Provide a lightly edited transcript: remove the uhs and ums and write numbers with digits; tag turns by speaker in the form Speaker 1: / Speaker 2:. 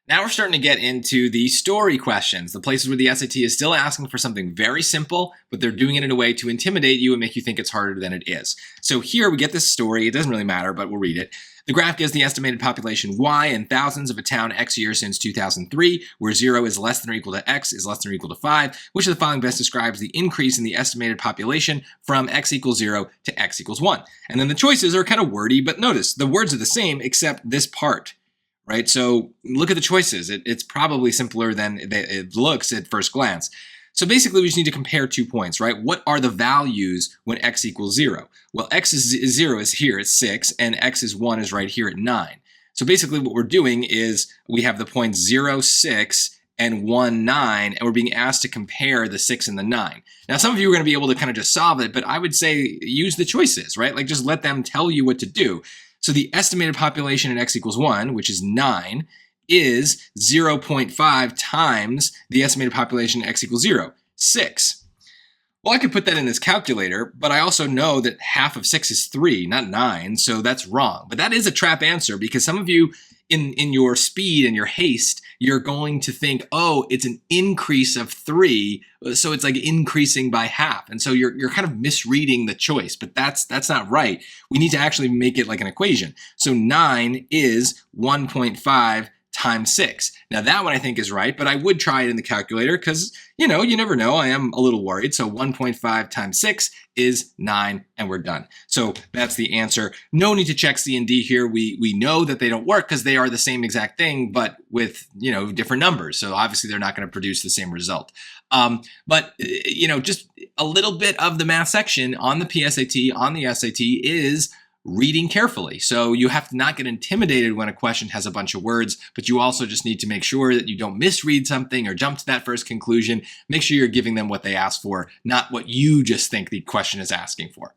Speaker 1: Now we're starting to get into the story questions, the places where the SAT is still asking for something very simple, but they're doing it in a way to intimidate you and make you think it's harder than it is. So here we get this story. It doesn't really matter, but we'll read it. The graph gives the estimated population Y in thousands of a town X years since 2003, where 0 is less than or equal to X is less than or equal to 5. Which of the following best describes the increase in the estimated population from X equals 0 to X equals 1? And then the choices are kind of wordy, but notice the words are the same except this part. Right? So look at the choices. It's probably simpler than it looks at first glance. So basically we just need to compare 2 points, right? What are the values when X equals 0? Well, X is 0 is here at 6 and X is 1 is right here at 9. So basically what we're doing is we have the points 0, 6 and 1, 9, and we're being asked to compare the 6 and the 9. Now some of you are going to be able to kind of just solve it, but I would say use the choices, right? Like just let them tell you what to do. So the estimated population at X equals 1, which is 9, is 0.5 times the estimated population at X equals 0, 6. Well, I could put that in this calculator, but I also know that half of 6 is 3, not 9, so that's wrong. But that is a trap answer because some of you, in your speed and your haste, you're going to think, oh, it's an increase of 3, so it's like increasing by half. And so you're kind of misreading the choice, but that's not right. We need to actually make it like an equation. So 9 is 1.5 times 6. Now that one I think is right, but I would try it in the calculator because, you never know. I am a little worried. So 1.5 times 6 is 9 and we're done. So that's the answer. No need to check C and D here. We know that they don't work because they are the same exact thing, but with, different numbers. So obviously they're not going to produce the same result. But just a little bit of the math section on the PSAT, on the SAT is reading carefully. So you have to not get intimidated when a question has a bunch of words, but you also just need to make sure that you don't misread something or jump to that first conclusion. Make sure you're giving them what they asked for, not what you just think the question is asking for.